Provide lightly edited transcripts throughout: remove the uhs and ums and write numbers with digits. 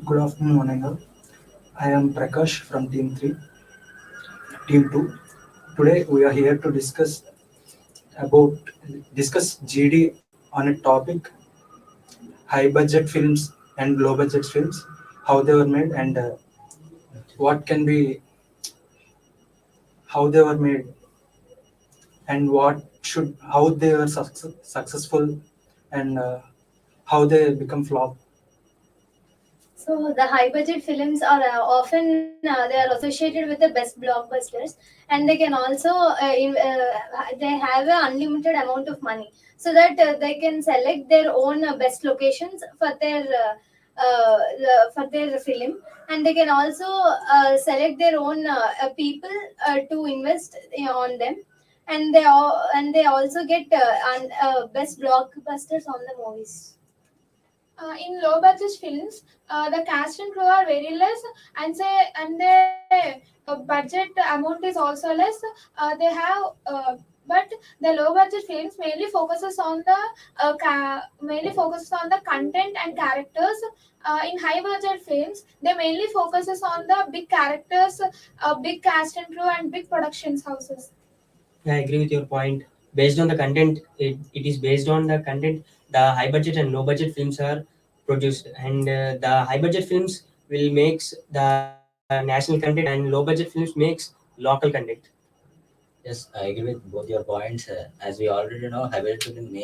Good afternoon, Ananga. I am Prakash from Team 3, Team 2. Today we are here to about discuss GD on a topic high budget films and low budget films, how they were made and what can be how they were made and what should how they were successful and how they become flop. So the high budget films are often they are associated with the best blockbusters, and they can also they have an unlimited amount of money, so that they can select their own best locations for their film, and they can also select their own people to invest on them, and they also get best blockbusters on the movies. In low budget films, the cast and crew are very less, and the budget amount is also less. They have, but the low budget films mainly focuses on the content and characters. In high budget films, they mainly focuses on the big characters, big cast and crew, and big productions houses. I agree with your point. Based on the content, it is based on the content. The high budget and low budget films are produced, and the high budget films will makes the national content, and low budget films makes local content. Yes, I agree with both your points. As we already know, high budget film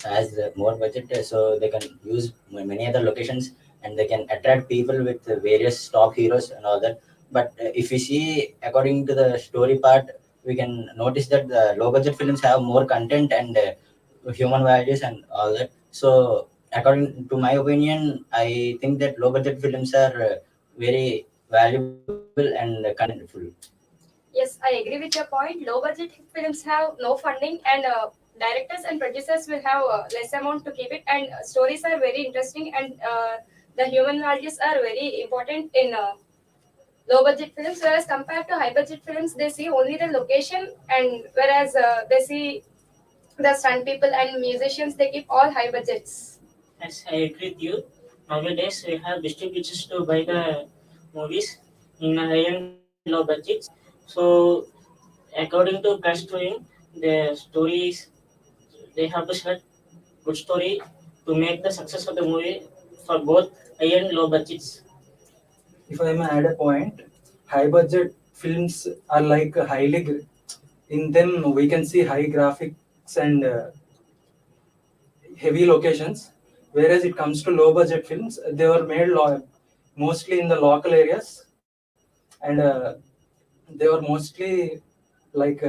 has more budget, so they can use many other locations and they can attract people with various top heroes and all that. But if we see according to the story part, we can notice that the low budget films have more content and human values and all that. So, according to my opinion, I think that low budget films are very valuable and contentful. Yes, I agree with your point. Low budget films have no funding, and directors and producers will have less amount to keep it. And stories are very interesting, and the human values are very important in low budget films. Whereas compared to high budget films, they see only the location, and whereas they see the stunt people and musicians, they keep all high budgets. Yes, I agree with you. Nowadays, we have distributors to buy the movies in high and low budgets. So, according to best doing, the stories they have to select good story to make the success of the movie for both high and low budgets. If I may add a point, high budget films are like in them we can see high graphics and heavy locations, whereas it comes to low budget films, they were made mostly in the local areas, and they were mostly like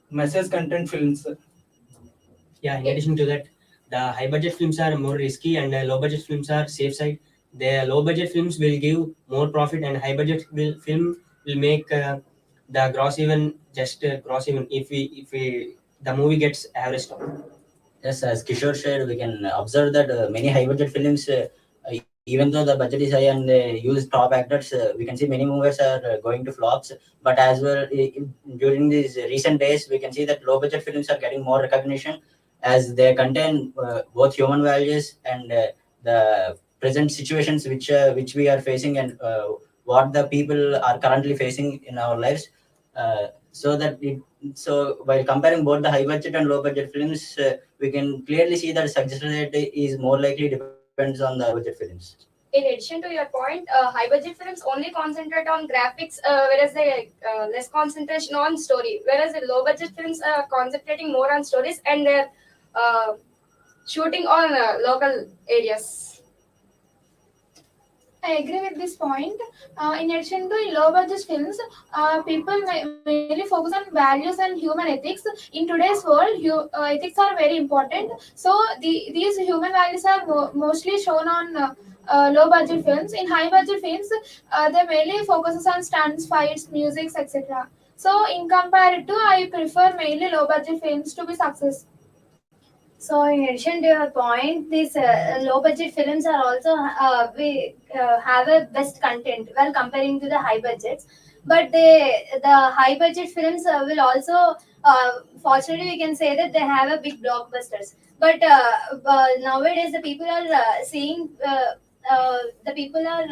message content films. Yeah, in addition to that, the high budget films are more risky and low budget films are safe side. The low budget films will give more profit, and high budget film will make the gross even gross even if we the movie gets average top. Yes, as Kishore said, we can observe that many high budget films, even though the budget is high and use top actors, we can see many movies are going to flops. But as well, during these recent days, we can see that low budget films are getting more recognition as they contain both human values and the present situations which we are facing and what the people are currently facing in our lives. So that so while comparing both the high budget and low budget films, we can clearly see that success rate is more likely depends on the budget films. In addition to your point, high budget films only concentrate on graphics, whereas they less concentration on story. Whereas the low budget films are concentrating more on stories, and they're uh, shooting on local areas. I agree with this point. In addition to low budget films, people mainly focus on values and human ethics. In today's world, ethics are very important. So these human values are mostly shown on low budget films. In high budget films, they mainly focuses on stunts, fights, music, etc. So in compared to, I prefer mainly low budget films to be success. So, in addition to your point, these low budget films are also we have a best content while comparing to the high budgets. But the high budget films will also, fortunately, we can say that they have a big blockbusters. But nowadays, the people are seeing the people are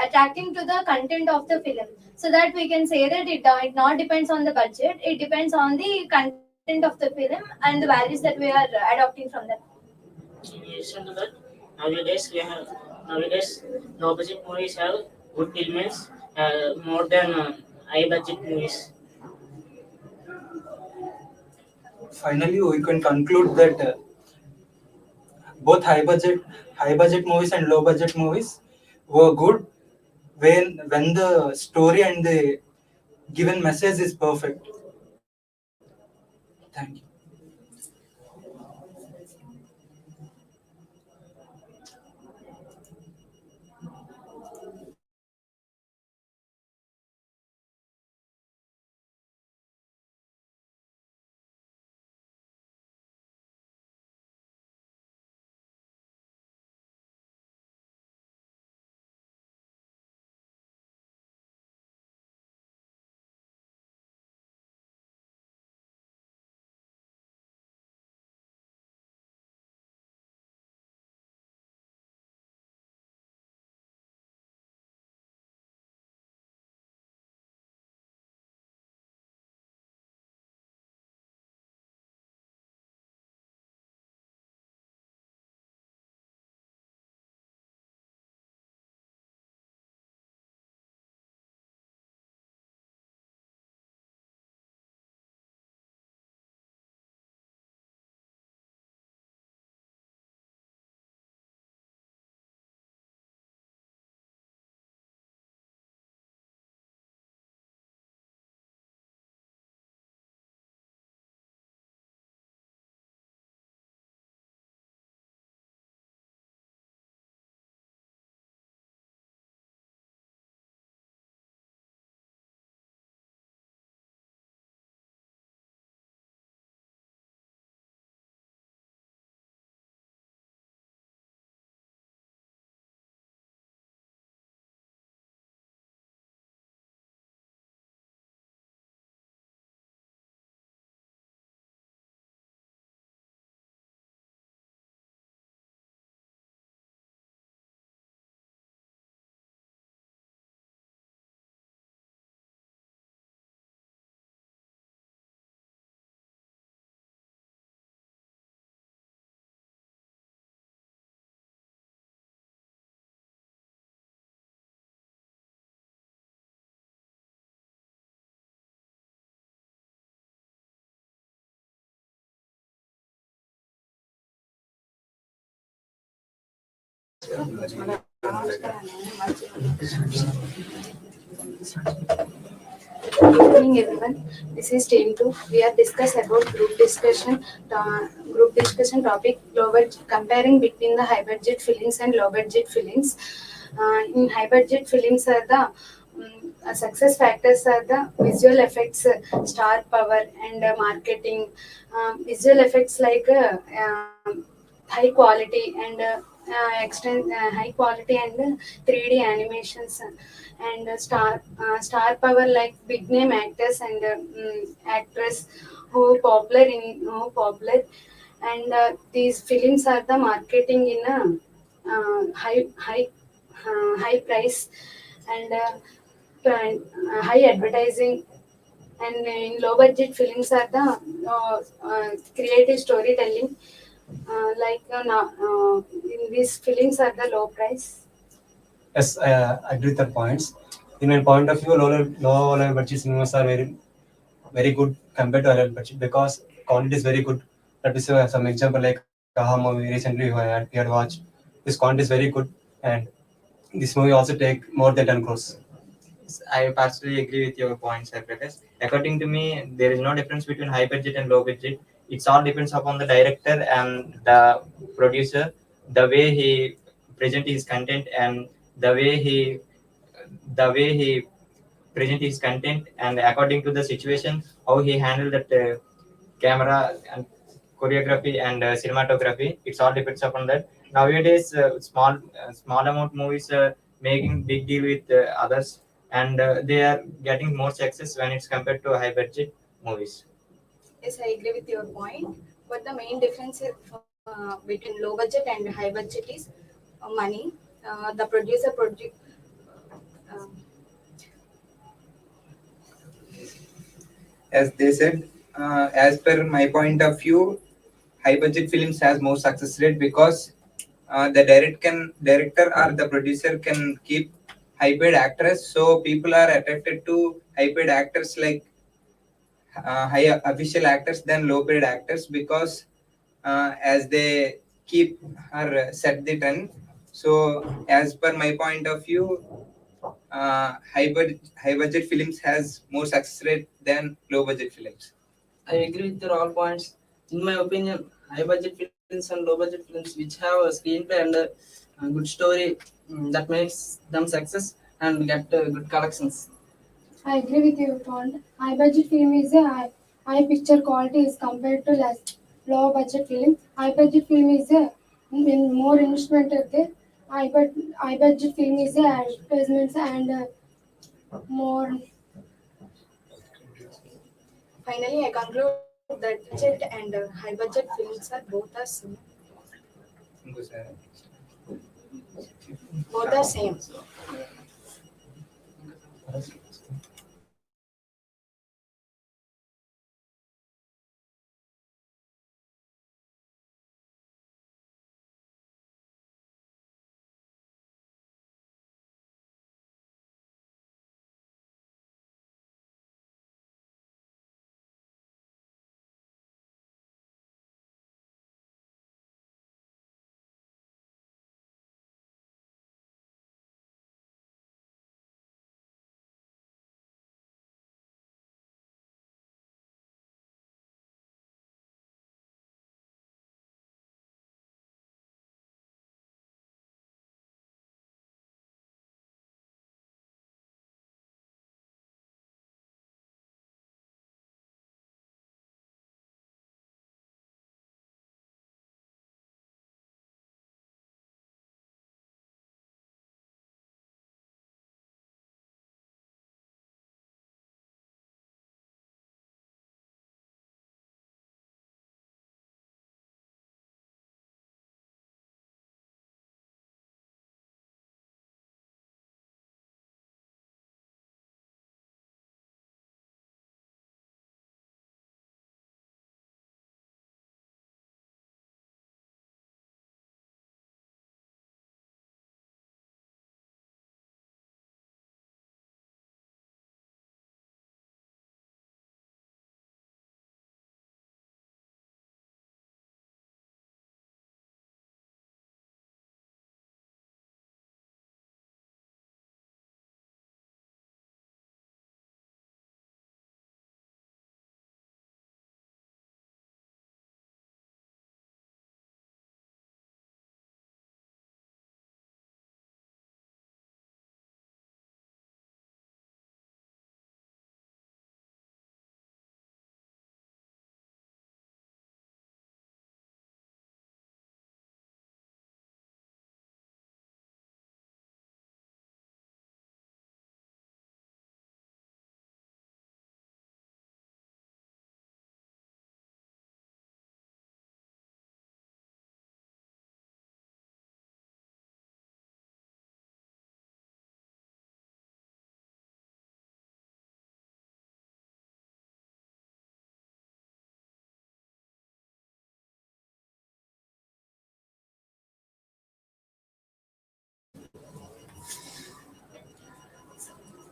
attracting to the content of the film. So that we can say that it not depends on the budget, it depends on the content of the film and the values that we are adopting from them. In addition to that, nowadays we have nowadays low budget movies have good elements more than high budget movies. Finally, we can conclude that both high budget movies and low budget movies were good when the story and the given message is perfect. Thank you. Good evening, everyone. This is Team 2. We are discuss about group discussion topic comparing between the high budget films and low budget films. In high budget films, are the success factors are the visual effects, star power, and marketing. Visual effects like high quality and high quality and 3D animations, and star power like big name actors and actress who popular, and these films are the marketing in a high price and high advertising. And in low budget films are the creative storytelling, in these films are the low price. Yes, I agree with the points. In my point of view, low level budget cinemas are very good compared to high level budget because quality is very good. That is some example like Aha movie recently we had watched. This quality is very good, and this movie also take more than 10 crores. I partially agree with your points, Prakash. According to me, there is no difference between high budget and low budget. It's all depends upon the director and the producer, the way he present his content and the way he the way he present his content, and according to the situation, how he handle that camera and choreography and cinematography. It's all depends upon that. Nowadays, small amount movies making big deal with others, and they are getting more success when it's compared to high budget movies. Yes, I agree with your point. But the main difference between low budget and high budget is money. the producer uh, As they said, as per my point of view, high budget films has more success rate because the director or the producer can keep high paid actors, so people are attracted to high paid actors like high official actors than low paid actors because as they keep or set the trend. So as per my point of view, high budget films has more success rate than low budget films. I agree with your all points. In my opinion, high budget films and low budget films which have a screenplay and a good story that makes them success and get good collections. I agree with your point. High budget film is a high picture quality is compared to less low budget film. High budget film is a in more investment there. High budget film is a advertisements and more. finally I conclude that budget and high budget films are both are same.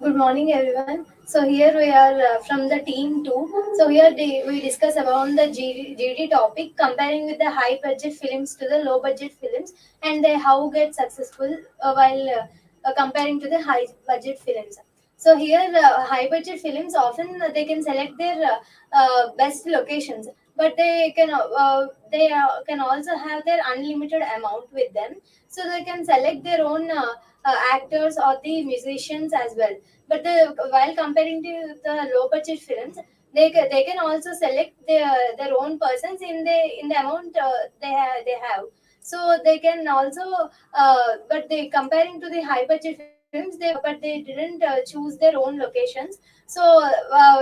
Good morning, everyone. So here we are from the team two. So here we discuss about the GD topic, comparing with the high budget films to the low budget films, and they how get successful while comparing to the high budget films. So here, high budget films often they can select their best locations, but they can also have their unlimited amount with them. So they can select their own actors or the musicians as well. But while comparing to the low budget films, they can also select their own persons in the amount they have. So they can also but they comparing to the high budget films, they didn't choose their own locations. So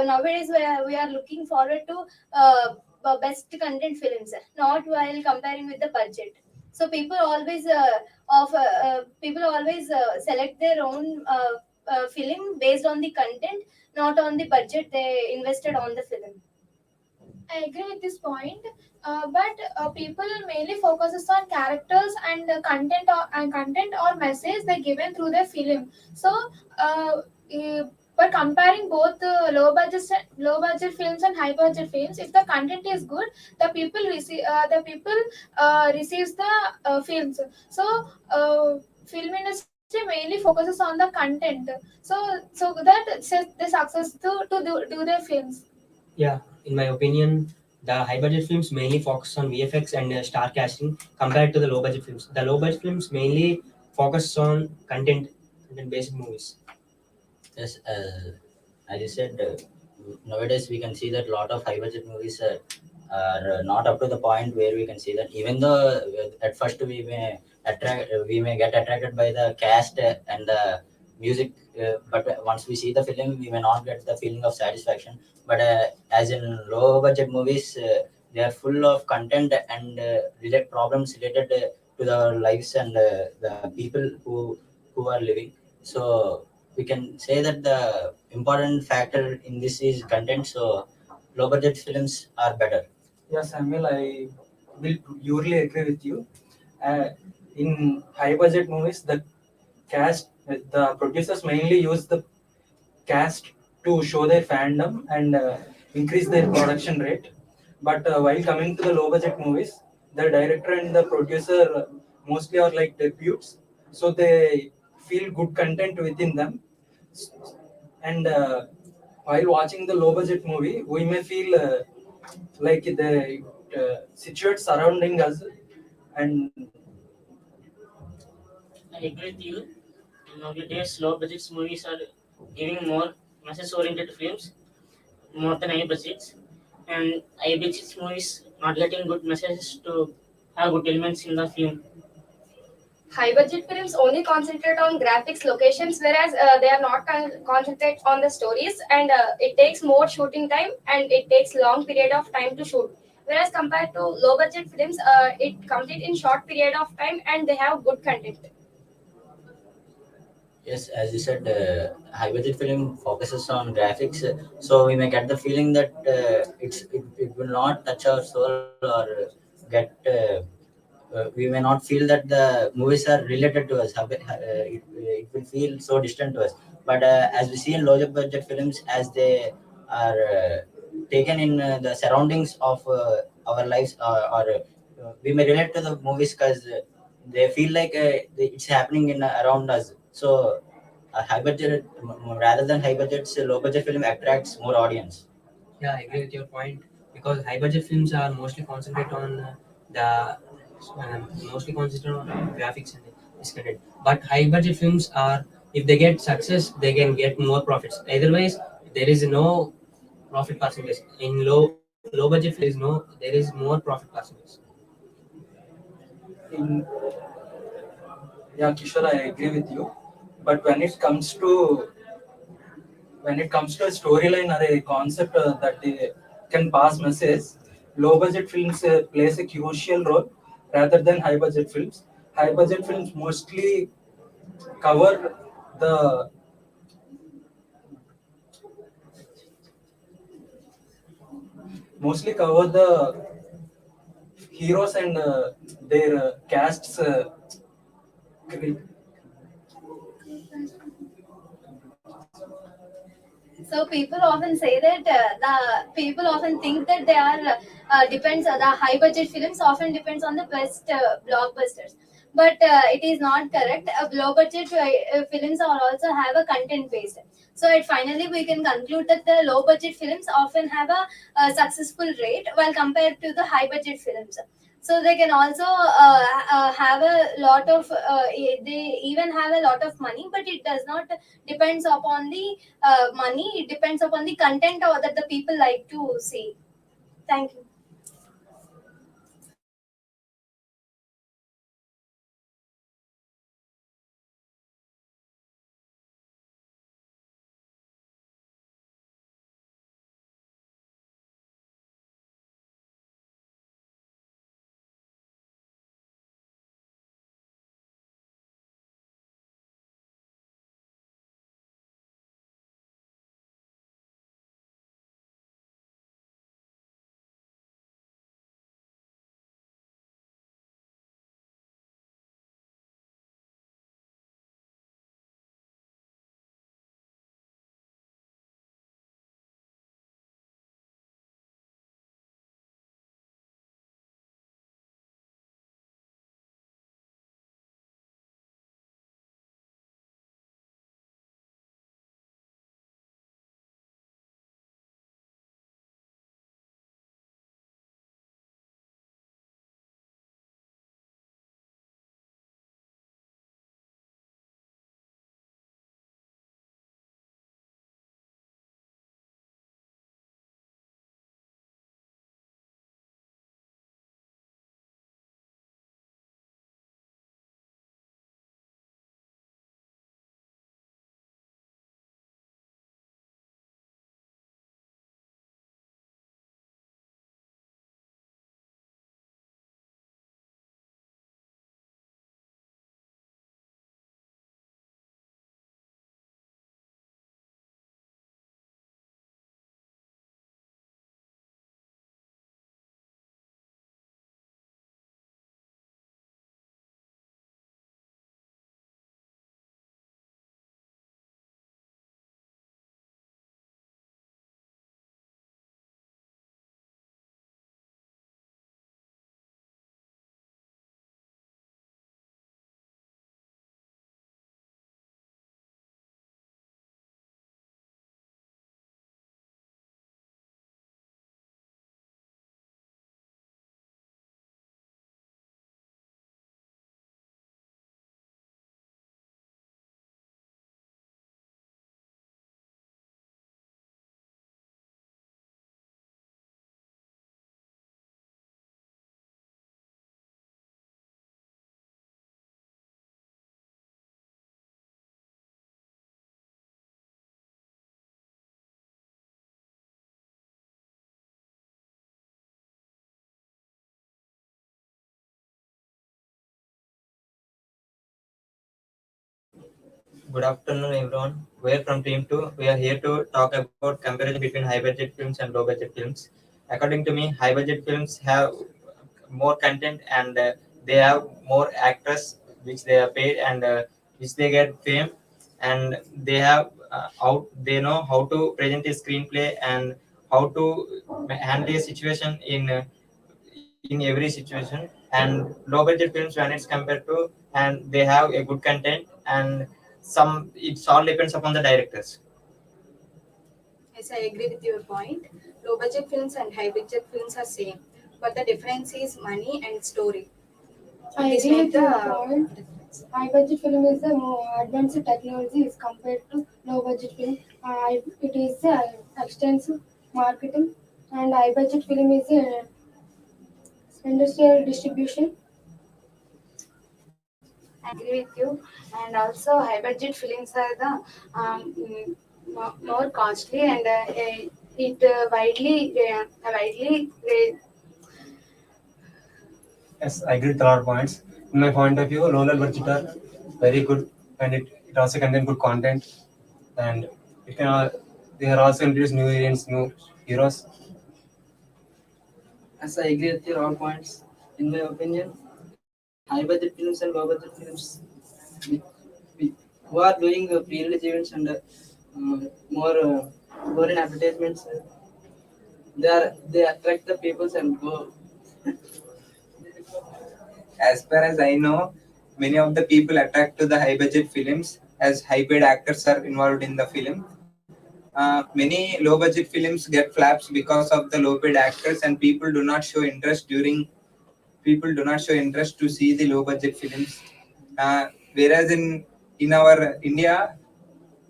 nowadays we are looking forward to best content films, not while comparing with the budget. So people always select their own film based on the content, not on the budget they invested on the film. I agree with this point, but people mainly focuses on characters and content or message they given through their film. So, by comparing both low budget films and high budget films, if the content is good, the people receives the films. So, film industry mainly focuses on the content. So that they success to do their films. Yeah, in my opinion, the high budget films mainly focus on VFX and star casting compared to the low budget films. The low budget films mainly focus on content based movies. Yes, as you said, nowadays we can see that a lot of high budget movies are not up to the point where we can see that even though at first we may get attracted by the cast and the music, but once we see the film, we may not get the feeling of satisfaction. But as in low budget movies, they are full of content and problems related to the lives and the people who are living. So we can say that the important factor in this is content. So low budget films are better. Yes, Samuel, I will purely agree with you. In high budget movies, the producers mainly use the cast to show their fandom and increase their production rate. But while coming to the low budget movies, the director and the producer mostly are like debuts, so they feel good content within them. And while watching the low budget movie, we may feel like the situate surrounding us, and I agree with you. Nowadays, low budget movies are giving more message oriented films more than high budgets. And high budget movies not getting good messages to have good elements in the film. High budget films only concentrate on graphics, locations, whereas they are not concentrate on the stories, and it takes more shooting time and it takes long period of time to shoot. Whereas compared to low budget films, it complete in short period of time and they have good content. Yes, as you said, high budget film focuses on graphics, so we may get the feeling that it will not touch our soul or get. We may not feel that the movies are related to us. It will feel so distant to us. But as we see in low budget films, as they are taken in the surroundings of our lives, or we may relate to the movies because they feel like it's happening in around us. So, high budget rather than high budgets, low budget film attracts more audience. Yeah, I agree with your point because high budget films are mostly concentrate on mostly concentrate on graphics and this content. But high budget films are, if they get success, they can get more profits. Otherwise, there is no profit percentage. In low budget films, there is more profit percentage. in yeah, Kishore, I agree with you. But when it comes to a storyline or a concept that they can pass message, low budget films plays a crucial role rather than high budget films. High budget films cover the mostly cover the heroes and their casts. So people often say that the people often think that they are depends the high budget films often depends on the best blockbusters, but it is not correct. Low budget films are also have a content based. So finally we can conclude that the low budget films often have a successful rate while compared to the high budget films. So they can also have a lot of they even have a lot of money, but it does not depends upon the money. It depends upon the content or that the people like to see. Thank you. Good afternoon, everyone. We are from Team 2. We are here to talk about comparison between high budget films and low budget films. According to me, high budget films have more content and they have more actors which they are paid and which they get fame, and they have how they know how to present a screenplay and how to handle a situation in every situation. And low budget films, when it's compared to, and they have a good content, and some it's all depends upon the directors. Yes, I agree with your point. Low budget films and high budget films are same, but the difference is money and story. I This agree make with your the point. High budget film is the more advanced technology is compared to low budget film. It is extensive marketing, and high budget film is industrial distribution. I agree with you. And also, high budget films are the more costly and it widely. Yes, I agree with all points. In my point of view, low level budget are very good, and it also contain good content, and it can they are also introduce new variants, new heroes. As I agree with your all points, in my opinion, high budget films and low budget films, we, we, who are doing pre-release events and more more in advertisements, they attract the peoples and go. As far as I know, many of the people attract to the high budget films as high paid actors are involved in the film. Many low budget films get flaps because of the low paid actors, and people do not show interest to see the low budget films. Whereas in our India,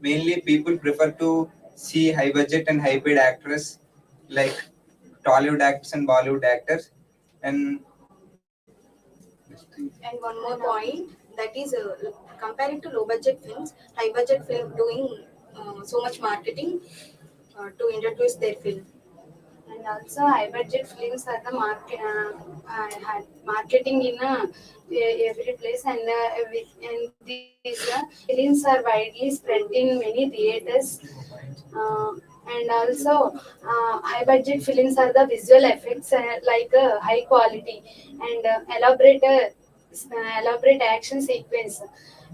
mainly people prefer to see high budget and high paid actors like Tollywood actors and Bollywood actors. And And one more point, that is comparing to low budget films, high budget film doing so much marketing to introduce their film. And also, high budget films are the marketing in every place, and these films are widely spread in many theaters. Uh, and also, high budget films are the visual effects like high quality and elaborate action sequence.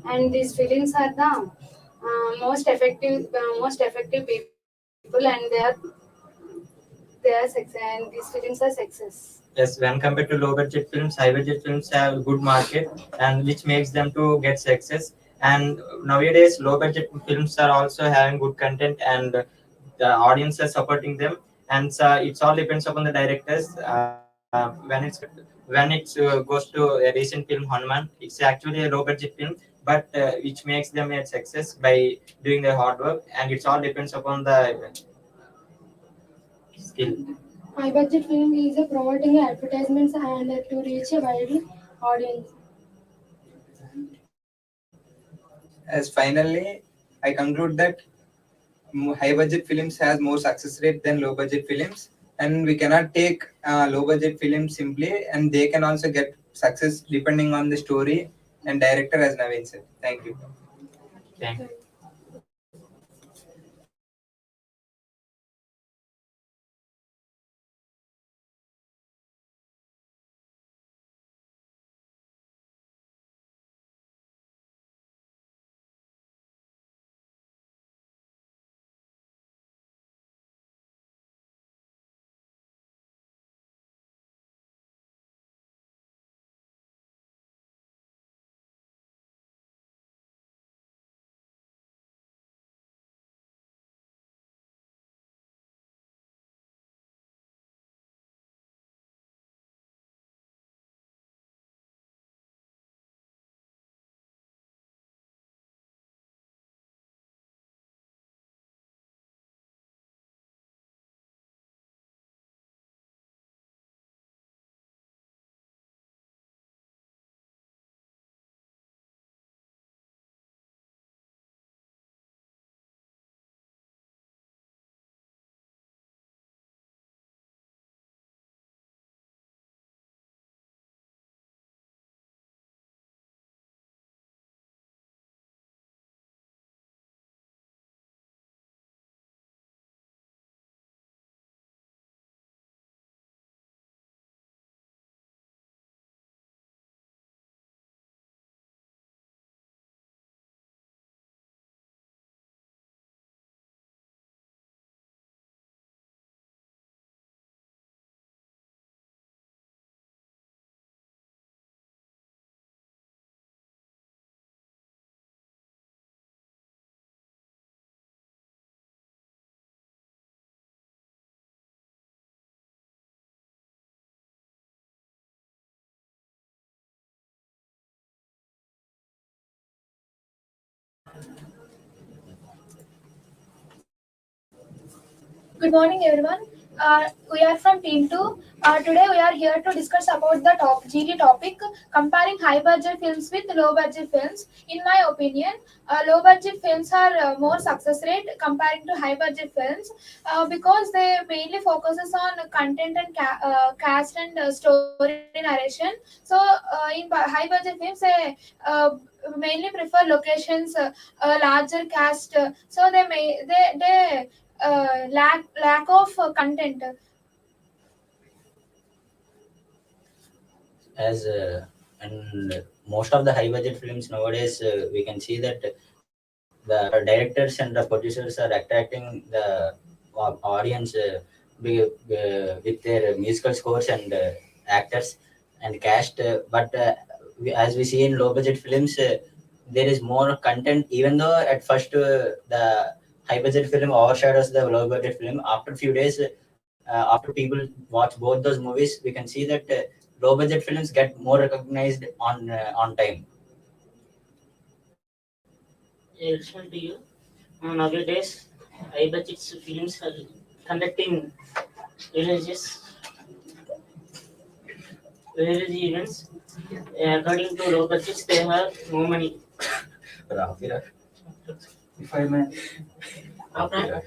And these films are the most effective people, and they are success, and these films are success. Yes, when compared to low budget films, high budget films have good market, and which makes them to get success. And nowadays, low budget films are also having good content, and the audience are supporting them. And so it's all depends upon the directors. When it goes to a recent film Hanuman, it's actually a low budget film, but which makes them a success by doing their hard work, and it's all depends upon the skill. High budget film is promoting advertisements and to reach a wide audience. as finally, I conclude that high budget films has more success rate than low budget films, and we cannot take low budget films simply, and they can also get success depending on the story and director, as Naveen said. Thank you. Thank you. Good morning, everyone. We are from Team 2. Today, we are here to discuss about the GT topic comparing high budget films with low budget films. In my opinion, low budget films are more success rate comparing to high budget films because they mainly focuses on content and cast and story narration. So, in high budget films, they mainly prefer locations, larger cast. So they lack of content. As and most of the high budget films nowadays, we can see that the directors and the producers are attracting the audience with their musical scores and actors and cast. But as we see in low budget films, there is more content. Even though at first the high budget film overshadows the low budget film, after few days, after people watch both those movies, we can see that low budget films get more recognized on time. Additional to you, nowadays, high budget films are conducting religious religious events. According to low budgets, they have no money. If I may, Okay.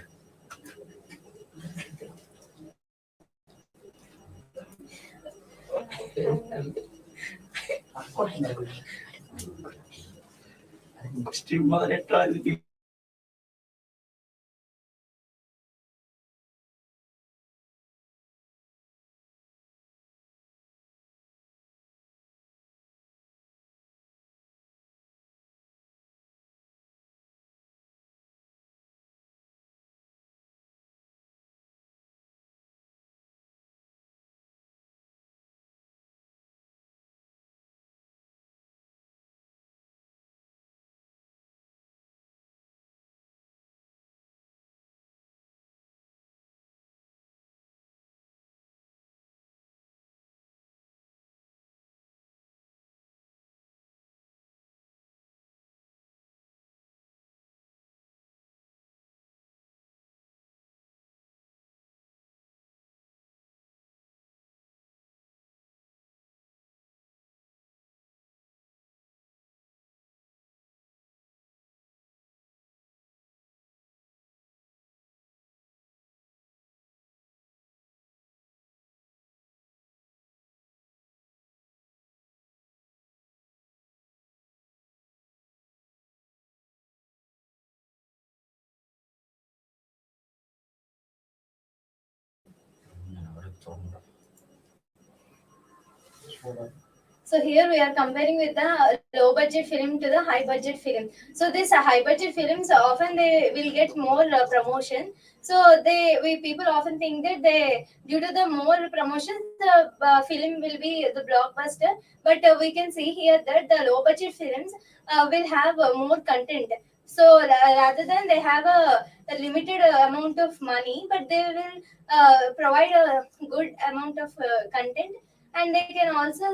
So here we are comparing with the low budget film to the high budget film. So these high budget films often they will get more promotion. So we people often think that they due to the more promotions the film will be the blockbuster. But we can see here that the low budget films will have more content. So rather than they have a limited amount of money, but they will provide a good amount of content, and they can also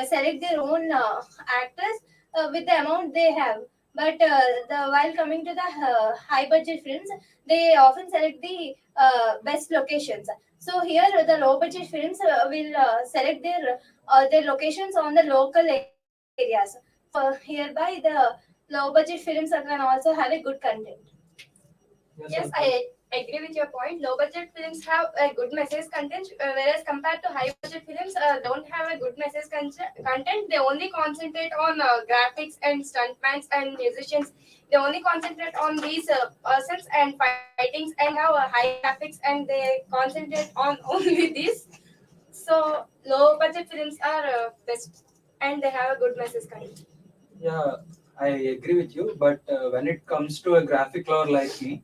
select their own actors with the amount they have. But while coming to the high budget films, they often select the best locations. So here the low budget films will select their locations on the local areas. Hereby the low budget films can also have a good content. Yes, I agree with your point. Low budget films have a good message content, whereas compared to high budget films, don't have a good message content. They only concentrate on graphics and stuntmans and musicians. They only concentrate on these persons and fightings and have high graphics, and they concentrate on only this. So low budget films are best, and they have a good message content. yeah, I agree with you. But when it comes to a graphic lover like me,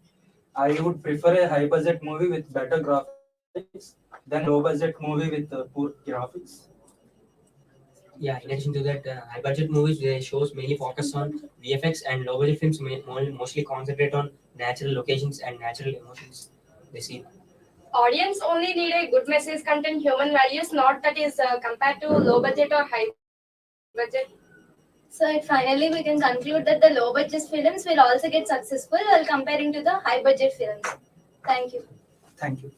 I would prefer a high budget movie with better graphics than a low budget movie with poor graphics. Yeah, in addition to that, high budget movies they shows mainly focus on VFX, and low budget films mostly concentrate on natural locations and natural emotions they see. Audience only need a good message content, human values, not that is compared to low budget or high budget. So finally we can conclude that the low budget films will also get successful while comparing to the high budget films. Thank you. Thank you.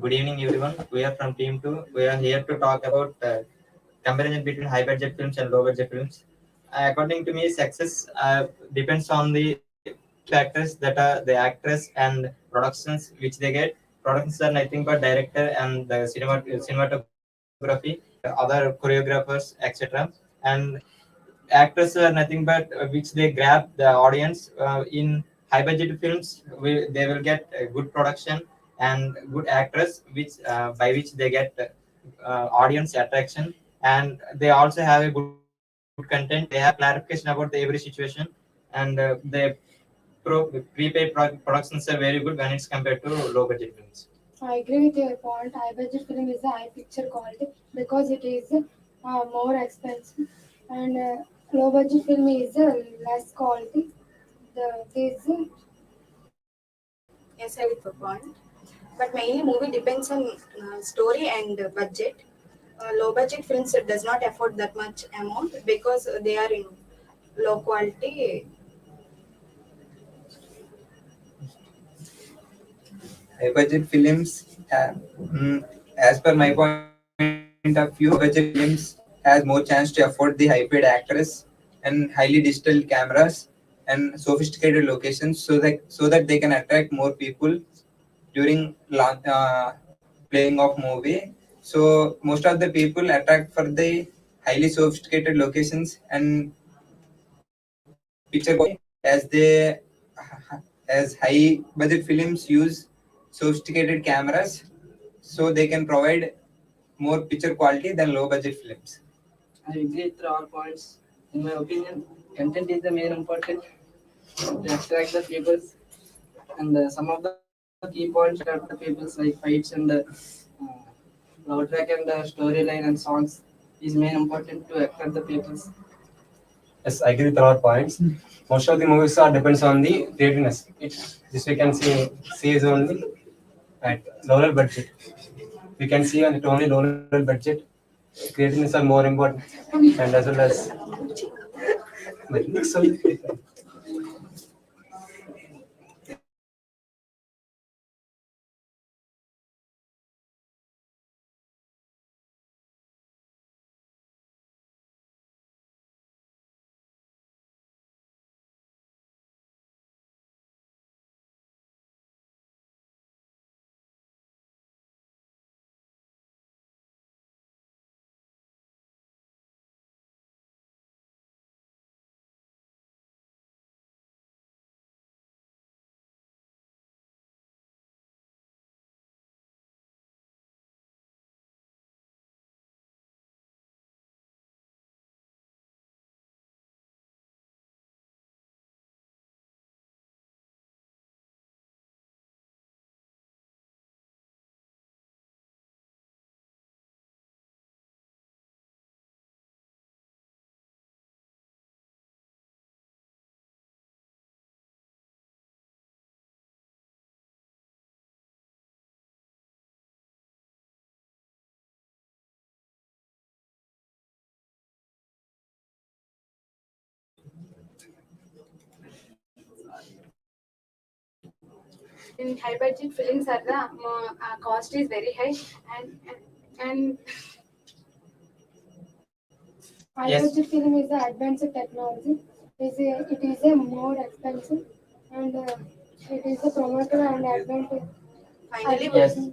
Good evening, everyone. We are from Team 2. We are here to talk about comparison between high budget films and low budget films. According to me, success depends on the factors that are the actress and productions which they get. Productions are nothing but director and the cinematography, other choreographers, etc. And actors are nothing but which they grab the audience in high budget films. They will get a good production and good actors which by which they get audience attraction, and they also have a good content. They have clarification about the every situation, and the prepaid productions are very good when it's compared to low budget films. I agree with your point. High budget film is a high picture quality because it is more expensive, and low budget film is less quality. The is Yes, I with your point. But mainly movie depends on story and budget. Low budget films does not afford that much amount because they are in low quality. High budget films, as per my point of view, budget films has more chance to afford the high paid actors and highly digital cameras and sophisticated locations so that they can attract more people during playing of movie. So most of the people attract for the highly sophisticated locations and picture quality, as high budget films use sophisticated cameras, so they can provide more picture quality than low budget films. I agree with all points. In my opinion, content is the main important to attract the people, and some of the key points to attract the people like fights and love track and storyline and songs is main important to attract the people. Yes, I agree with all points. Most of the movies are depends on the creativeness. This we can see is only at lower budget. We can see on it only lower budget. Creativeness are more important, and as well as In high budget films are the cost is very high, and high Yes. budget film is the advanced technology. It is a more expensive, and it is a promoted and advanced. Finally,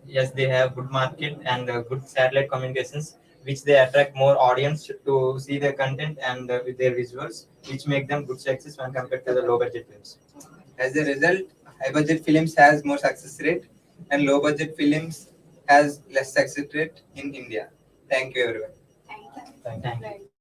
Yes, they have good market and good satellite communications, which they attract more audience to see their content and with their visuals, which make them good success when compared to the low budget films. As a result, high budget films has more success rate and low budget films has less success rate in India. Thank you everyone. thank you. Thank you.